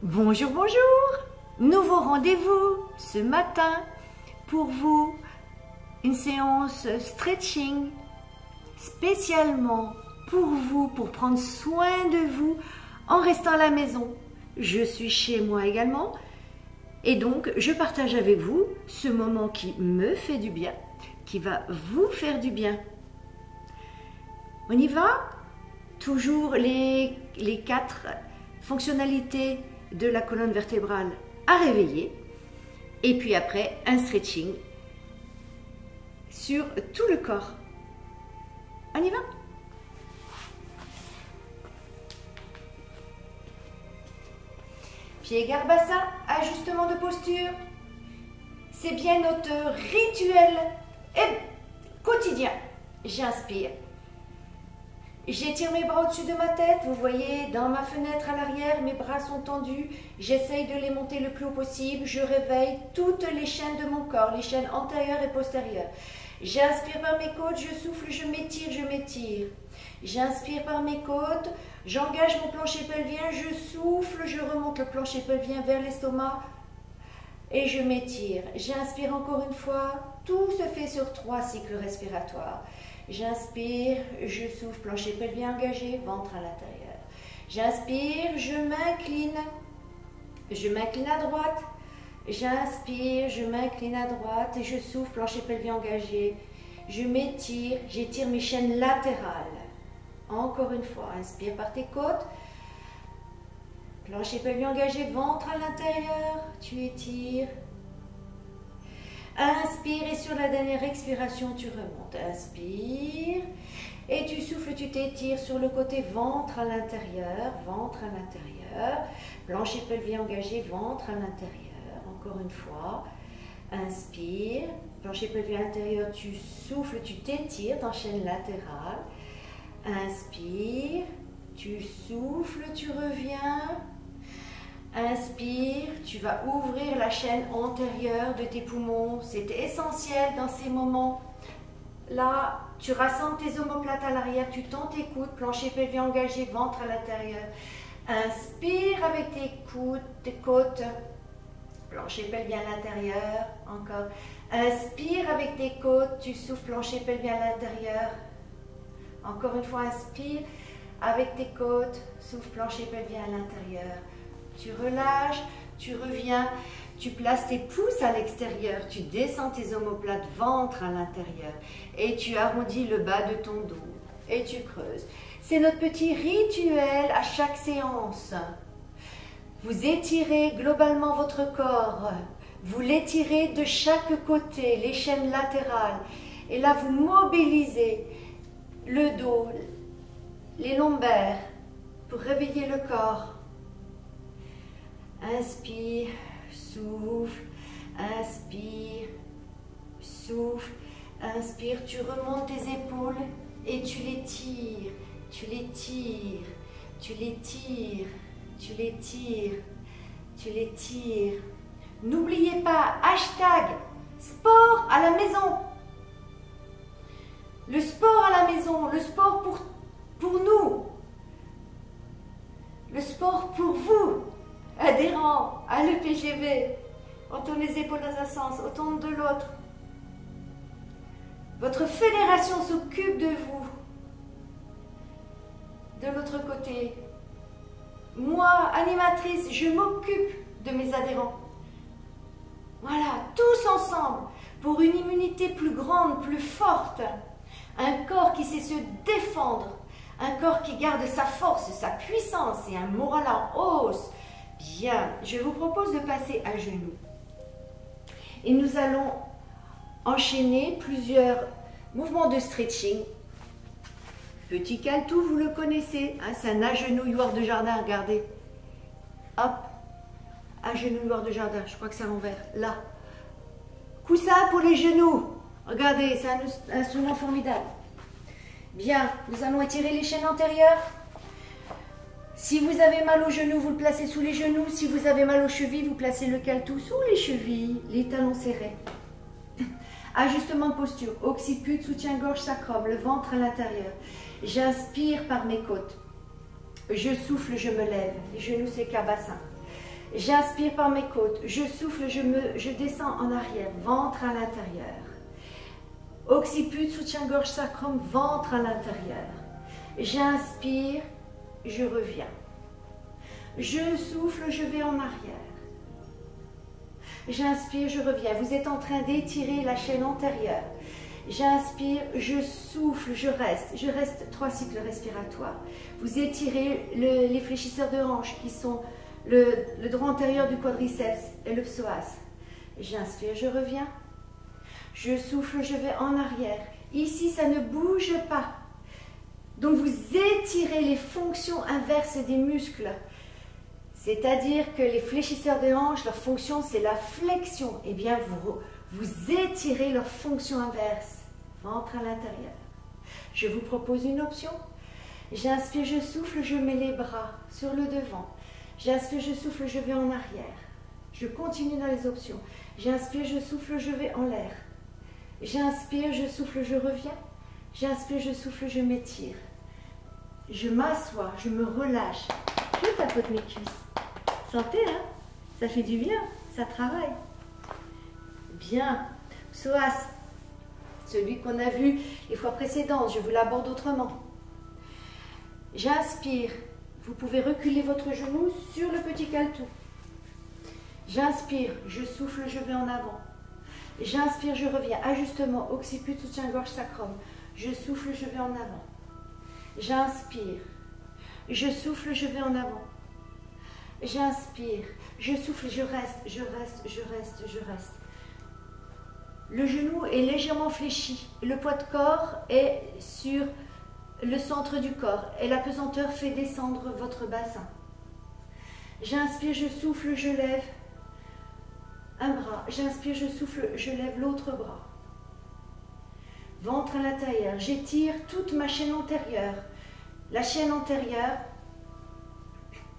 Bonjour, bonjour! Nouveau rendez-vous ce matin pour vous, une séance stretching spécialement pour vous, pour prendre soin de vous en restant à la maison. Je suis chez moi également et donc je partage avec vous ce moment qui me fait du bien, qui va vous faire du bien. On y va? Toujours les 4 fonctionnalités de la colonne vertébrale à réveiller et puis après un stretching sur tout le corps. On y va? Pieds, garde, bassin, ajustement de posture. C'est bien notre rituel quotidien. J'inspire. J'étire mes bras au-dessus de ma tête, vous voyez dans ma fenêtre à l'arrière, mes bras sont tendus, j'essaye de les monter le plus haut possible, je réveille toutes les chaînes de mon corps, les chaînes antérieures et postérieures. J'inspire par mes côtes, je souffle, je m'étire, je m'étire. J'inspire par mes côtes, j'engage mon plancher pelvien, je souffle, je remonte le plancher pelvien vers l'estomac et je m'étire. J'inspire encore une fois, tout se fait sur 3 cycles respiratoires. J'inspire, je souffle, plancher pelvien engagé, ventre à l'intérieur. J'inspire, je m'incline à droite. J'inspire, je m'incline à droite et je souffle, plancher pelvien engagé. Je m'étire, j'étire mes chaînes latérales. Encore une fois, inspire par tes côtes. Plancher pelvien engagé, ventre à l'intérieur. Tu étires. Inspire et sur la dernière expiration, tu remontes. Inspire et tu souffles, tu t'étires sur le côté ventre à l'intérieur, plancher pelvien engagé, ventre à l'intérieur. Encore une fois, inspire, plancher pelvien intérieur, tu souffles, tu t'étires dans chaîne latérale. Inspire, tu souffles, tu reviens. Inspire, tu vas ouvrir la chaîne antérieure de tes poumons. C'est essentiel dans ces moments. Là, tu rassembles tes omoplates à l'arrière, tu tends tes coudes, plancher pelvien engagé, ventre à l'intérieur. Inspire avec tes coudes, tes côtes, plancher pelvien à l'intérieur. Encore. Inspire avec tes côtes, tu souffles, plancher pelvien à l'intérieur. Encore une fois, inspire avec tes côtes, souffle, plancher pelvien à l'intérieur. Tu relâches, tu reviens, tu places tes pouces à l'extérieur, tu descends tes omoplates, ventre à l'intérieur et tu arrondis le bas de ton dos et tu creuses. C'est notre petit rituel à chaque séance. Vous étirez globalement votre corps, vous l'étirez de chaque côté, les chaînes latérales et là vous mobilisez le dos, les lombaires pour réveiller le corps. Inspire, souffle, inspire, souffle, inspire, tu remontes tes épaules et tu les tires, tu les tires, tu les tires, tu les tires, tu les tires. N'oubliez pas, hashtag sport à la maison. Le sport à la maison, le sport pour nous, le sport pour vous. Adhérents à l'EPGV, on tourne les épaules dans un sens, on tourne de l'autre. Votre fédération s'occupe de vous. De l'autre côté, moi, animatrice, je m'occupe de mes adhérents. Voilà, tous ensemble, pour une immunité plus grande, plus forte. Un corps qui sait se défendre, un corps qui garde sa force, sa puissance et un moral en hausse. Bien, je vous propose de passer à genoux. Et nous allons enchaîner plusieurs mouvements de stretching. Petit caletou, vous le connaissez, hein, c'est un agenouilloir de jardin, regardez. Hop, agenouilloir de jardin, je crois que c'est à l'envers, là. Coussin pour les genoux, regardez, c'est un instrument formidable. Bien, nous allons étirer les chaînes antérieures. Si vous avez mal aux genoux, vous le placez sous les genoux. Si vous avez mal aux chevilles, vous placez le caletou sous les chevilles, les talons serrés. Ajustement de posture, occiput, soutien-gorge, sacrum, le ventre à l'intérieur. J'inspire par mes côtes. Je souffle, je me lève. Les genoux, c'est cabassin. J'inspire par mes côtes. Je souffle, je descends en arrière. Ventre à l'intérieur. Occiput, soutien-gorge, sacrum, ventre à l'intérieur. J'inspire, je reviens. Je souffle, je vais en arrière. J'inspire, je reviens. Vous êtes en train d'étirer la chaîne antérieure. J'inspire, je souffle, je reste. Je reste 3 cycles respiratoires. Vous étirez les fléchisseurs de hanches qui sont le droit antérieur du quadriceps et le psoas. J'inspire, je reviens. Je souffle, je vais en arrière. Ici, ça ne bouge pas. Donc, vous étirez les fonctions inverses des muscles. C'est-à-dire que les fléchisseurs des hanches, leur fonction, c'est la flexion. Eh bien, vous étirez leur fonction inverse. Ventre à l'intérieur. Je vous propose une option. J'inspire, je souffle, je mets les bras sur le devant. J'inspire, je souffle, je vais en arrière. Je continue dans les options. J'inspire, je souffle, je vais en l'air. J'inspire, je souffle, je reviens. J'inspire, je souffle, je m'étire. Je m'assois, je me relâche. Je tapote mes cuisses. Sentez, hein? Ça fait du bien, ça travaille. Bien. Psoas, celui qu'on a vu les fois précédentes, je vous l'aborde autrement. J'inspire. Vous pouvez reculer votre genou sur le petit caleçon. J'inspire, je souffle, je vais en avant. J'inspire, je reviens. Ajustement, occiput, soutien-gorge, sacrum. Je souffle, je vais en avant. J'inspire. Je souffle, je vais en avant. J'inspire. Je souffle, je reste, je reste, je reste, je reste. Le genou est légèrement fléchi. Le poids de corps est sur le centre du corps. Et la pesanteur fait descendre votre bassin. J'inspire, je souffle, je lève un bras. J'inspire, je souffle, je lève l'autre bras. Ventre à l'intérieur. J'étire toute ma chaîne antérieure. La chaîne antérieure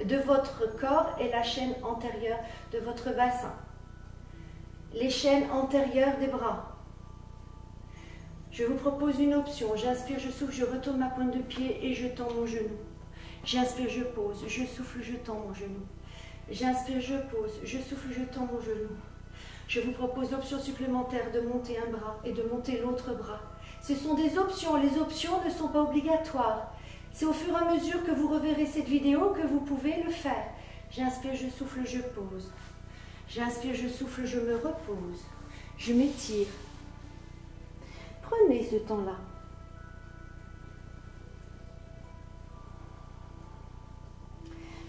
de votre corps et la chaîne antérieure de votre bassin. Les chaînes antérieures des bras. Je vous propose une option. J'inspire, je souffle, je retourne ma pointe de pied et je tends mon genou. J'inspire, je pose, je souffle, je tends mon genou. J'inspire, je pose, je souffle, je tends mon genou. Je vous propose l'option supplémentaire de monter un bras et de monter l'autre bras. Ce sont des options. Les options ne sont pas obligatoires. C'est au fur et à mesure que vous reverrez cette vidéo que vous pouvez le faire. J'inspire, je souffle, je pose. J'inspire, je souffle, je me repose. Je m'étire. Prenez ce temps-là.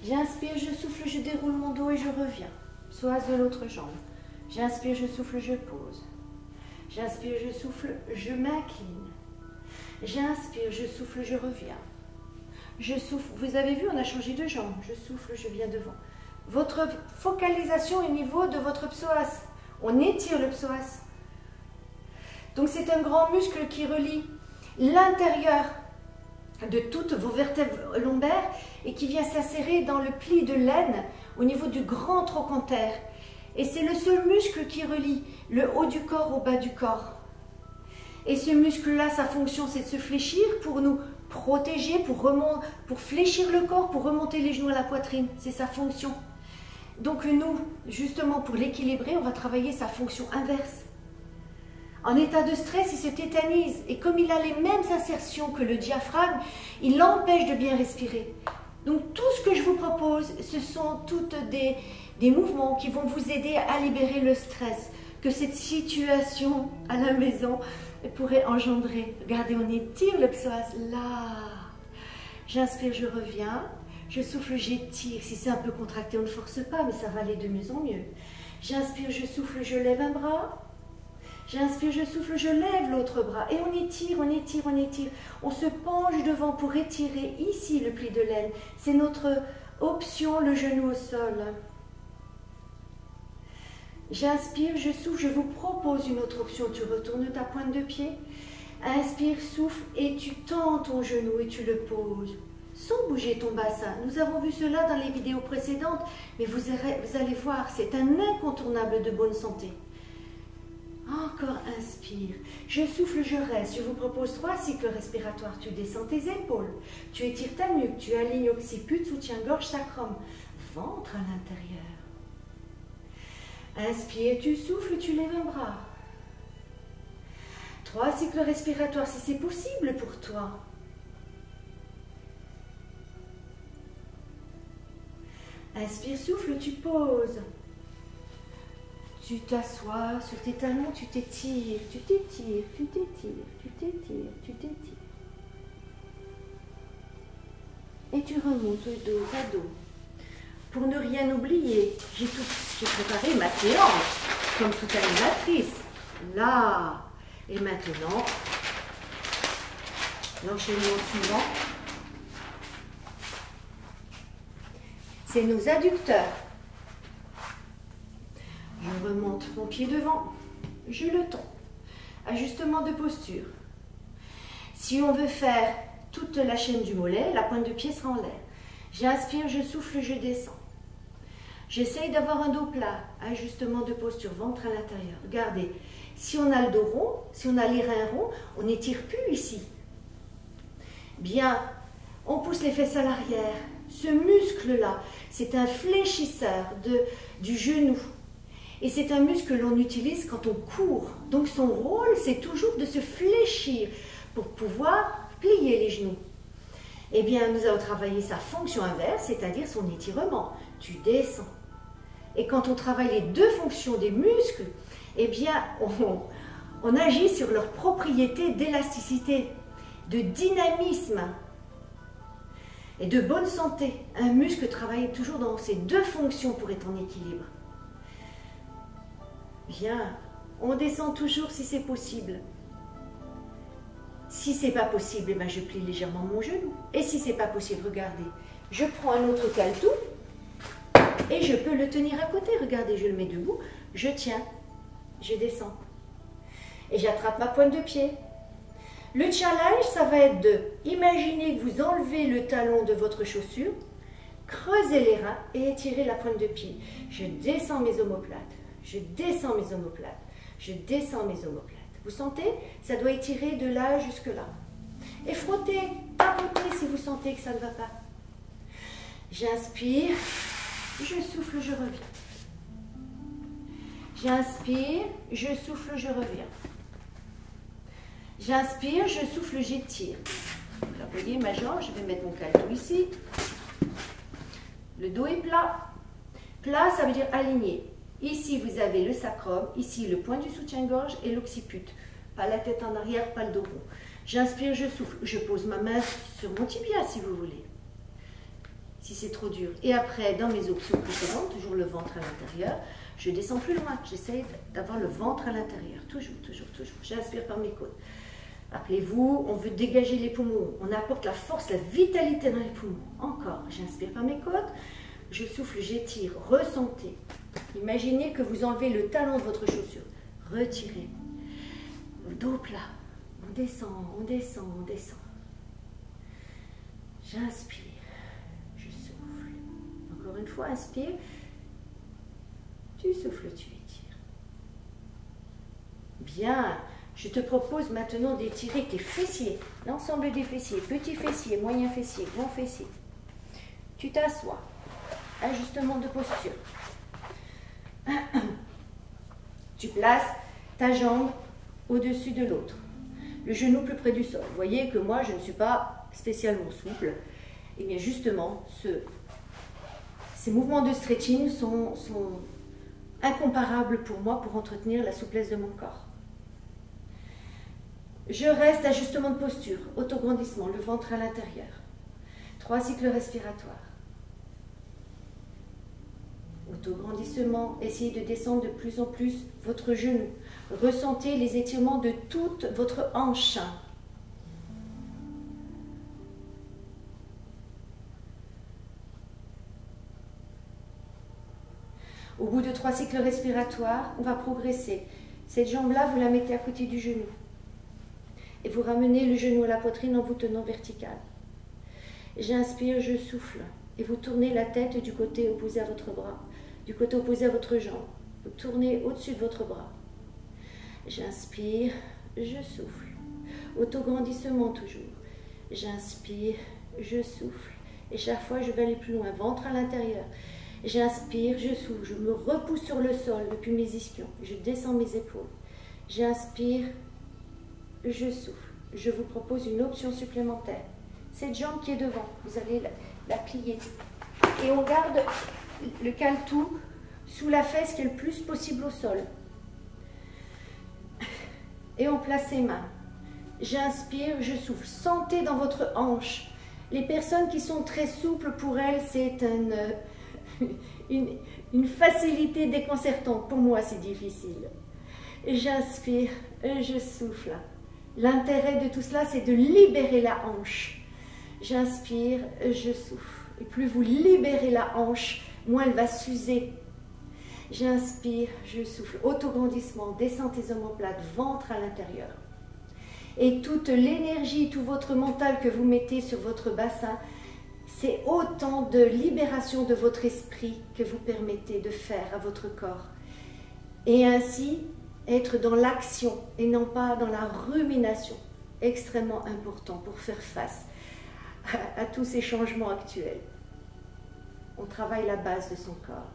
J'inspire, je souffle, je déroule mon dos et je reviens. Psoas de l'autre jambe. J'inspire, je souffle, je pose. J'inspire, je souffle, je m'incline. J'inspire, je souffle, je reviens. Je souffle. Vous avez vu, on a changé de jambe. Je souffle, je viens devant. Votre focalisation est au niveau de votre psoas. On étire le psoas. Donc c'est un grand muscle qui relie l'intérieur de toutes vos vertèbres lombaires et qui vient s'insérer dans le pli de l'aine au niveau du grand trochanter. Et c'est le seul muscle qui relie le haut du corps au bas du corps. Et ce muscle-là, sa fonction, c'est de se fléchir pour nous protéger, pour fléchir le corps, pour remonter les genoux à la poitrine. C'est sa fonction. Donc nous, justement, pour l'équilibrer, on va travailler sa fonction inverse. En état de stress, il se tétanise. Et comme il a les mêmes insertions que le diaphragme, il l'empêche de bien respirer. Donc tout ce que je vous propose, ce sont toutes des mouvements qui vont vous aider à libérer le stress que cette situation à la maison pourrait engendrer. Regardez, on étire le psoas là. J'inspire, je reviens. Je souffle, j'étire. Si c'est un peu contracté, on ne force pas, mais ça va aller de mieux en mieux. J'inspire, je souffle, je lève un bras. J'inspire, je souffle, je lève l'autre bras. Et on étire, on étire, on étire. On se penche devant pour étirer ici le pli de l'aine. C'est notre option, le genou au sol. J'inspire, je souffle, je vous propose une autre option. Tu retournes ta pointe de pied. Inspire, souffle et tu tends ton genou et tu le poses. Sans bouger ton bassin. Nous avons vu cela dans les vidéos précédentes, mais vous allez voir, c'est un incontournable de bonne santé. Encore inspire. Je souffle, je reste. Je vous propose 3 cycles respiratoires. Tu descends tes épaules. Tu étires ta nuque. Tu alignes occiput, soutien-gorge, sacrum. Ventre à l'intérieur. Inspire, tu souffles, tu lèves un bras. 3 cycles respiratoires si c'est possible pour toi. Inspire, souffle, tu poses. Tu t'assois sur tes talons, tu t'étires, tu t'étires, tu t'étires, tu t'étires, tu t'étires. Et tu remontes de dos à dos. Pour ne rien oublier, j'ai préparé ma séance, comme toute animatrice. Là. Et maintenant, l'enchaînement suivant, c'est nos adducteurs. Je remonte mon pied devant, je le tends. Ajustement de posture. Si on veut faire toute la chaîne du mollet, la pointe de pied sera en l'air. J'inspire, je souffle, je descends. J'essaye d'avoir un dos plat. Ajustement de posture, ventre à l'intérieur. Regardez, si on a le dos rond, si on a les reins ronds, on n'étire plus ici. Bien, on pousse les fesses à l'arrière. Ce muscle-là, c'est un fléchisseur du genou. Et c'est un muscle que l'on utilise quand on court. Donc son rôle, c'est toujours de se fléchir pour pouvoir plier les genoux. Eh bien, nous allons travailler sa fonction inverse, c'est-à-dire son étirement. Tu descends. Et quand on travaille les deux fonctions des muscles, eh bien, on agit sur leurs propriétés d'élasticité, de dynamisme et de bonne santé. Un muscle travaille toujours dans ces deux fonctions pour être en équilibre. Bien, on descend toujours si c'est possible. Si c'est pas possible, eh bien, je plie légèrement mon genou. Et si c'est pas possible, regardez, je prends un autre caleçon et je peux le tenir à côté. Regardez, je le mets debout, je tiens, je descends. Et j'attrape ma pointe de pied. Le challenge, ça va être de imaginer que vous enlevez le talon de votre chaussure, creusez les reins et étirez la pointe de pied. Je descends mes omoplates, je descends mes omoplates, je descends mes omoplates. Vous sentez? Ça doit étirer de là jusque là. Et frottez, tapotez si vous sentez que ça ne va pas. J'inspire, je souffle, je reviens. J'inspire, je souffle, je reviens. J'inspire, je souffle, j'étire. Là, vous voyez ma jambe, je vais mettre mon caleçon ici. Le dos est plat. Plat, ça veut dire aligné. Ici, vous avez le sacrum, ici, le point du soutien-gorge et l'occiput. Pas la tête en arrière, pas le dos rond. J'inspire, je souffle. Je pose ma main sur mon tibia, si vous voulez. Si c'est trop dur. Et après, dans mes options précédentes, toujours le ventre à l'intérieur, je descends plus loin. J'essaie d'avoir le ventre à l'intérieur. Toujours, toujours, toujours. J'inspire par mes côtes. Rappelez-vous, on veut dégager les poumons. On apporte la force, la vitalité dans les poumons. Encore. J'inspire par mes côtes. Je souffle, j'étire. Ressentez. Imaginez que vous enlevez le talon de votre chaussure. Retirez. Le dos plat. On descend, on descend, on descend. J'inspire. Je souffle. Encore une fois, inspire. Tu souffles, tu étires. Bien. Je te propose maintenant d'étirer tes fessiers. L'ensemble des fessiers. Petit fessier, moyen fessier, grand fessier. Tu t'assois. Ajustement de posture. Tu places ta jambe au-dessus de l'autre. Le genou plus près du sol. Vous voyez que moi, je ne suis pas spécialement souple. Et bien justement, ces mouvements de stretching sont incomparables pour moi pour entretenir la souplesse de mon corps. Je reste ajustement de posture, autograndissement, le ventre à l'intérieur. 3 cycles respiratoires. Autograndissement, essayez de descendre de plus en plus votre genou. Ressentez les étirements de toute votre hanche. Au bout de 3 cycles respiratoires, on va progresser. Cette jambe-là, vous la mettez à côté du genou. Et vous ramenez le genou à la poitrine en vous tenant vertical. J'inspire, je souffle. Et vous tournez la tête du côté opposé à votre bras, du côté opposé à votre jambe. Vous tournez au-dessus de votre bras. J'inspire, je souffle. Autograndissement toujours. J'inspire, je souffle. Et chaque fois, je vais aller plus loin. Ventre à l'intérieur. J'inspire, je souffle, je me repousse sur le sol depuis mes ischions, je descends mes épaules. J'inspire, je souffle. Je vous propose une option supplémentaire. Cette jambe qui est devant, vous allez la plier. Et on garde le cale-tout sous la fesse qui est le plus possible au sol. Et on place ses mains. J'inspire, je souffle. Sentez dans votre hanche. Les personnes qui sont très souples, pour elles, c'est une facilité déconcertante. Pour moi, c'est difficile. J'inspire, je souffle. L'intérêt de tout cela, c'est de libérer la hanche. J'inspire, je souffle. Et plus vous libérez la hanche, moins elle va s'user. J'inspire, je souffle. Autograndissement, descente tes omoplates, ventre à l'intérieur. Et toute l'énergie, tout votre mental que vous mettez sur votre bassin, c'est autant de libération de votre esprit que vous permettez de faire à votre corps. Et ainsi, être dans l'action et non pas dans la rumination. Extrêmement important pour faire face à tous ces changements actuels. On travaille la base de son corps.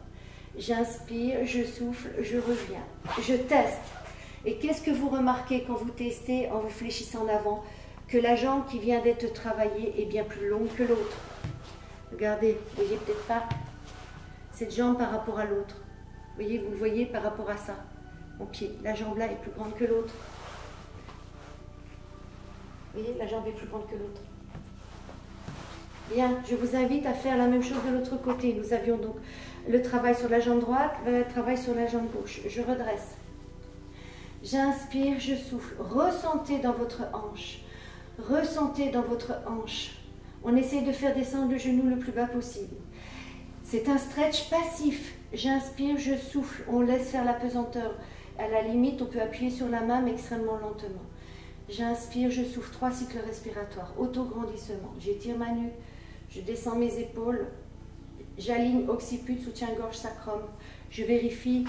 J'inspire, je souffle, je reviens. Je teste. Et qu'est-ce que vous remarquez quand vous testez en vous fléchissant en avant? Que la jambe qui vient d'être travaillée est bien plus longue que l'autre. Regardez, vous voyez peut-être pas cette jambe par rapport à l'autre. Vous voyez, vous le voyez par rapport à ça. Mon pied, la jambe là est plus grande que l'autre. Vous voyez, la jambe est plus grande que l'autre. Bien, je vous invite à faire la même chose de l'autre côté. Nous avions donc le travail sur la jambe droite, le travail sur la jambe gauche. Je redresse. J'inspire, je souffle. Ressentez dans votre hanche. Ressentez dans votre hanche. On essaie de faire descendre le genou le plus bas possible. C'est un stretch passif. J'inspire, je souffle. On laisse faire la pesanteur. À la limite, on peut appuyer sur la main, mais extrêmement lentement. J'inspire, je souffle. 3 cycles respiratoires. Autograndissement. J'étire ma nuque. Je descends mes épaules. J'aligne occiput, soutien-gorge, sacrum. Je vérifie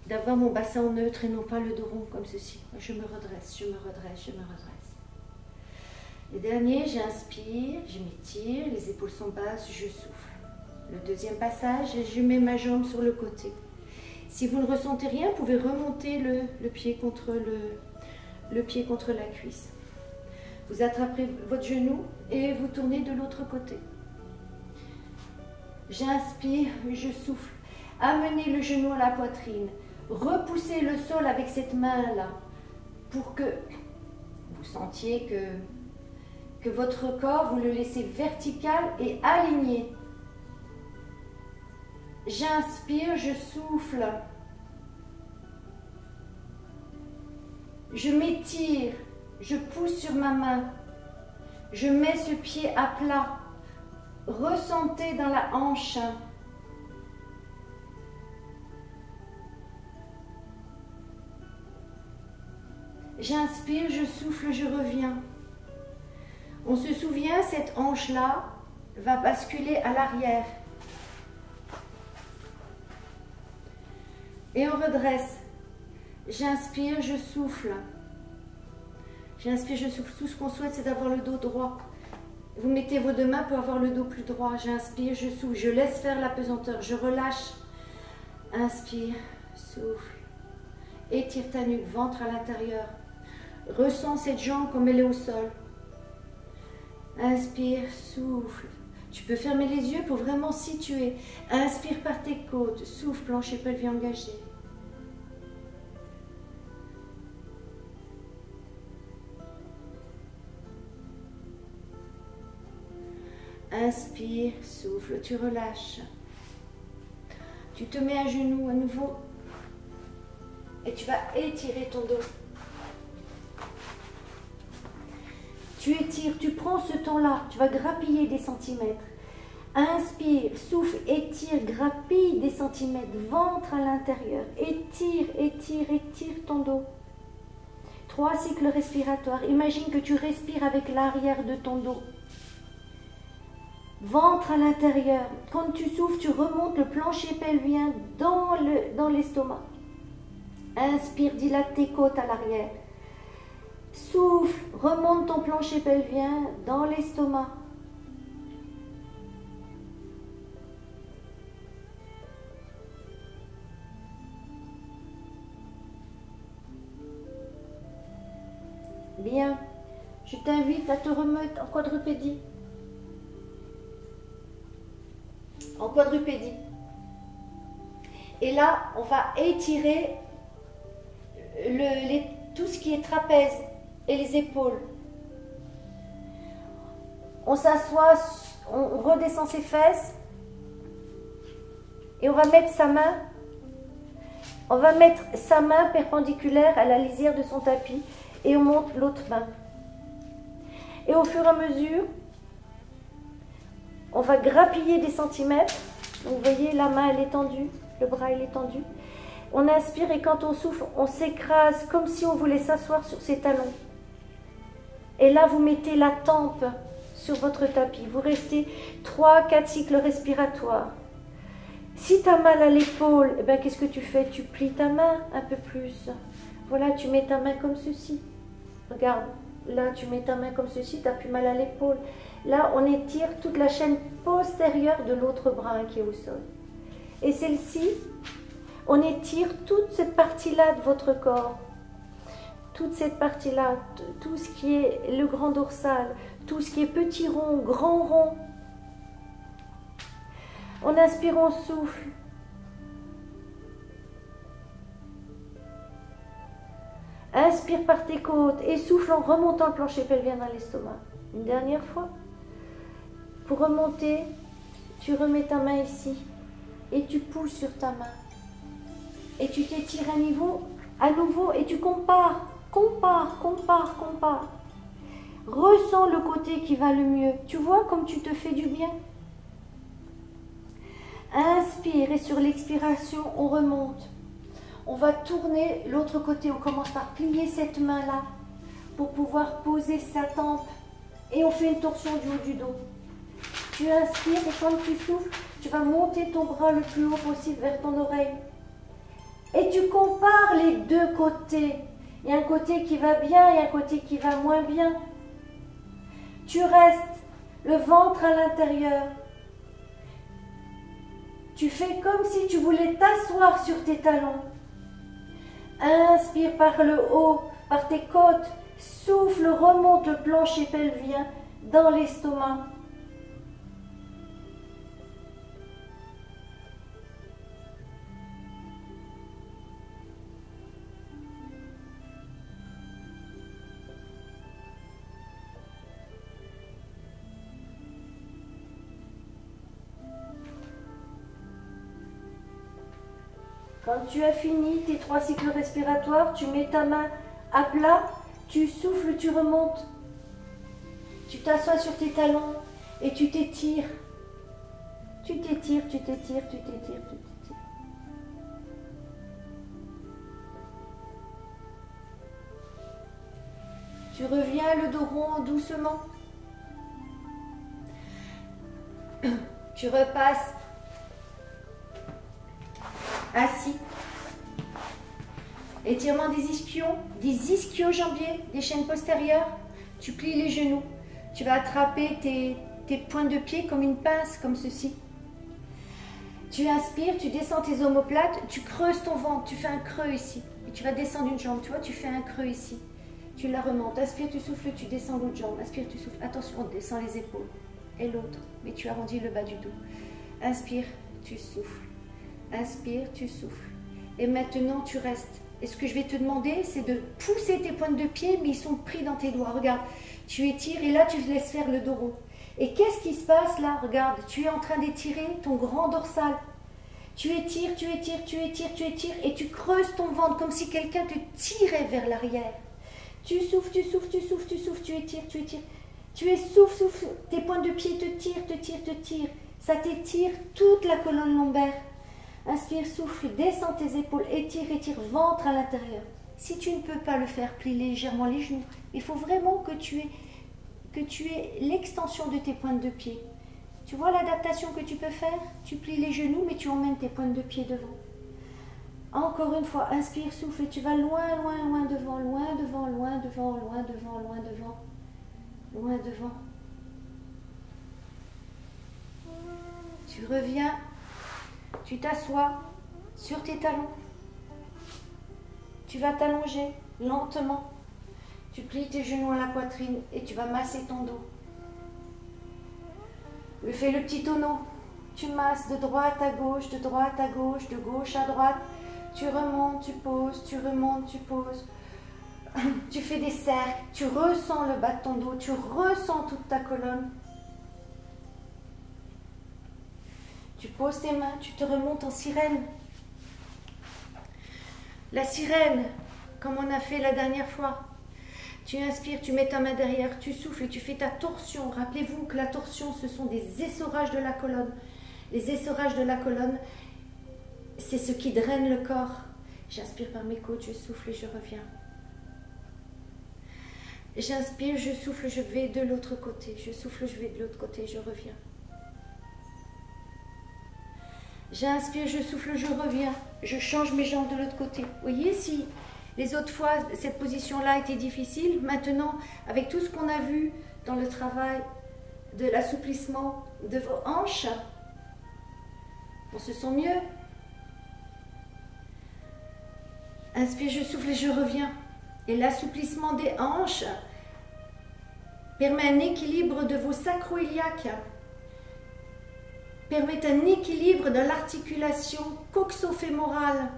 d'avoir mon bassin en neutre et non pas le dos rond comme ceci. Je me redresse, je me redresse, je me redresse. Le dernier, j'inspire, je m'étire, les épaules sont basses, je souffle. Le deuxième passage, je mets ma jambe sur le côté. Si vous ne ressentez rien, vous pouvez remonter le pied contre le pied contre la cuisse. Vous attrapez votre genou et vous tournez de l'autre côté. J'inspire, je souffle. Amenez le genou à la poitrine. Repoussez le sol avec cette main-là pour que vous sentiez que votre corps, vous le laissez vertical et aligné. J'inspire, je souffle. Je m'étire, je pousse sur ma main. Je mets ce pied à plat. Ressentez dans la hanche. J'inspire, je souffle, je reviens. On se souvient, cette hanche-là va basculer à l'arrière. Et on redresse. J'inspire, je souffle. J'inspire, je souffle. Tout ce qu'on souhaite, c'est d'avoir le dos droit. Vous mettez vos 2 mains pour avoir le dos plus droit. J'inspire, je souffle. Je laisse faire la pesanteur. Je relâche. Inspire, souffle. Étire ta nuque, ventre à l'intérieur. Ressens cette jambe comme elle est au sol. Inspire, souffle. Tu peux fermer les yeux pour vraiment situer. Inspire par tes côtes. Souffle, plancher pelvien engagé. Inspire, souffle, tu relâches. Tu te mets à genoux à nouveau et tu vas étirer ton dos. Tu étires, tu prends ce temps-là, tu vas grappiller des centimètres. Inspire, souffle, étire, grappille des centimètres, ventre à l'intérieur. Étire, étire, étire ton dos. 3 cycles respiratoires. Imagine que tu respires avec l'arrière de ton dos. Ventre à l'intérieur. Quand tu souffles, tu remontes le plancher pelvien dans l'estomac. Inspire, dilate tes côtes à l'arrière. Souffle, remonte ton plancher pelvien dans l'estomac. Bien. Je t'invite à te remettre en quadrupédie. En quadrupédie. Et là, on va étirer tout ce qui est trapèze et les épaules. On s'assoit, on redescend ses fesses et on va mettre sa main. On va mettre sa main perpendiculaire à la lisière de son tapis et on monte l'autre main. Et au fur et à mesure, on va grappiller des centimètres. Donc, vous voyez, la main elle est tendue, le bras il est tendu. On inspire et quand on souffle, on s'écrase comme si on voulait s'asseoir sur ses talons. Et là, vous mettez la tempe sur votre tapis. Vous restez 3-4 cycles respiratoires. Si tu as mal à l'épaule, eh ben, qu'est-ce que tu fais? Tu plies ta main un peu plus. Voilà, tu mets ta main comme ceci. Regarde, là, tu mets ta main comme ceci, tu n'as plus mal à l'épaule. Là, on étire toute la chaîne postérieure de l'autre bras qui est au sol. Et celle-ci, on étire toute cette partie-là de votre corps. Toute cette partie-là, tout ce qui est le grand dorsal, tout ce qui est petit rond, grand rond. On inspire, on souffle. Inspire par tes côtes et souffle en remontant le plancher pelvien dans l'estomac. Une dernière fois. Pour remonter, tu remets ta main ici et tu pousses sur ta main. Et tu t'étires à nouveau et tu compares. Compare. Ressens le côté qui va le mieux. Tu vois comme tu te fais du bien. Inspire et sur l'expiration, on remonte. On va tourner l'autre côté. On commence par plier cette main-là pour pouvoir poser sa tempe. Et on fait une torsion du haut du dos. Tu inspires et quand tu souffles, tu vas monter ton bras le plus haut possible vers ton oreille. Et tu compares les deux côtés. Il y a un côté qui va bien et un côté qui va moins bien. Tu restes le ventre à l'intérieur. Tu fais comme si tu voulais t'asseoir sur tes talons. Inspire par le haut, par tes côtes. Souffle, remonte le plancher pelvien dans l'estomac. Quand tu as fini tes 3 cycles respiratoires, tu mets ta main à plat, tu souffles, tu remontes. Tu t'assois sur tes talons et tu t'étires. Tu t'étires. Tu reviens le dos rond doucement. Tu repasses assis. Étirement des ischio-jambiers, des chaînes postérieures. Tu plies les genoux. Tu vas attraper tes pointes de pied comme une pince, comme ceci. Tu inspires, tu descends tes omoplates, tu creuses ton ventre, tu fais un creux ici. Et tu vas descendre une jambe, tu vois, tu fais un creux ici. Tu la remontes. Inspire, tu souffles, tu descends l'autre jambe. Inspire, tu souffles. Attention, on descend les épaules. Et l'autre. Mais tu arrondis le bas du dos. Inspire, tu souffles. Inspire, tu souffles. Et maintenant, tu restes. Et ce que je vais te demander, c'est de pousser tes pointes de pied, mais ils sont pris dans tes doigts. Regarde, tu étires et là, tu laisses faire le dos rond. Et qu'est-ce qui se passe là? Regarde, tu es en train d'étirer ton grand dorsal. Tu étires et tu creuses ton ventre comme si quelqu'un te tirait vers l'arrière. Tu souffles, tu étires. Tu souffles, tes pointes de pied te tirent. Ça t'étire toute la colonne lombaire. Inspire, souffle, descends tes épaules, étire, ventre à l'intérieur. Si tu ne peux pas le faire, plie légèrement les genoux. Il faut vraiment que tu aies l'extension de tes pointes de pied. Tu vois l'adaptation que tu peux faire? Tu plies les genoux, mais tu emmènes tes pointes de pied devant. Encore une fois, inspire, souffle, et tu vas loin devant. Tu reviens. Tu t'assois sur tes talons. Tu vas t'allonger lentement. Tu plies tes genoux à la poitrine et tu vas masser ton dos. Fais le petit tonneau. Tu masses de droite à gauche, de droite à gauche, de gauche à droite. Tu remontes, tu poses, tu remontes, tu poses. Tu fais des cercles, tu ressens le bas de ton dos, tu ressens toute ta colonne. Tu poses tes mains, tu te remontes en sirène. La sirène, comme on a fait la dernière fois. Tu inspires, tu mets ta main derrière, tu souffles, tu fais ta torsion. Rappelez-vous que la torsion, ce sont des essorages de la colonne. Les essorages de la colonne, c'est ce qui draine le corps. J'inspire par mes côtes, je souffle et je reviens. J'inspire, je souffle, je vais de l'autre côté. Je souffle, je vais de l'autre côté, je reviens. J'inspire, je souffle, je reviens. Je change mes jambes de l'autre côté. Vous voyez, si les autres fois, cette position-là était difficile, maintenant, avec tout ce qu'on a vu dans le travail de l'assouplissement de vos hanches, on se sent mieux. Inspire, je souffle et je reviens. Et l'assouplissement des hanches permet un équilibre de vos sacro-iliaques, permet un équilibre de l'articulation coxo-fémorale.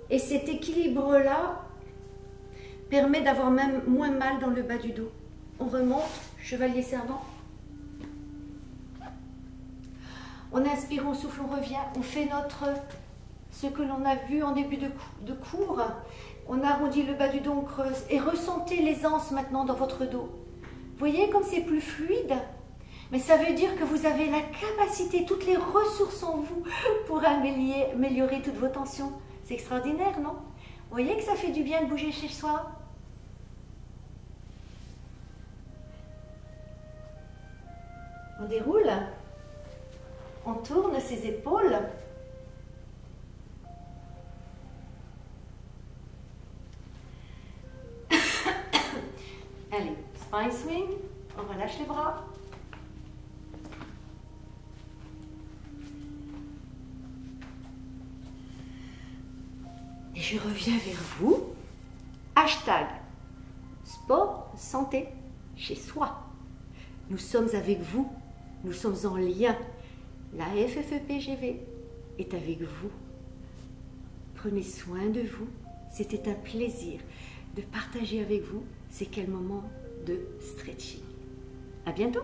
Et cet équilibre-là permet d'avoir même moins mal dans le bas du dos. On remonte, chevalier servant. On inspire, on souffle, on revient. On fait ce que l'on a vu en début de cours. On arrondit le bas du dos, on creuse. Et ressentez l'aisance maintenant dans votre dos. Vous voyez comme c'est plus fluide? Mais ça veut dire que vous avez la capacité, toutes les ressources en vous pour améliorer toutes vos tensions. C'est extraordinaire, non? Vous voyez que ça fait du bien de bouger chez soi? On déroule. On tourne ses épaules. Allez, spine swing. On relâche les bras. Et je reviens vers vous. Hashtag sport, santé, chez soi. Nous sommes avec vous. Nous sommes en lien. La FFEPGV est avec vous. Prenez soin de vous. C'était un plaisir de partager avec vous ces quelques moments de stretching. À bientôt!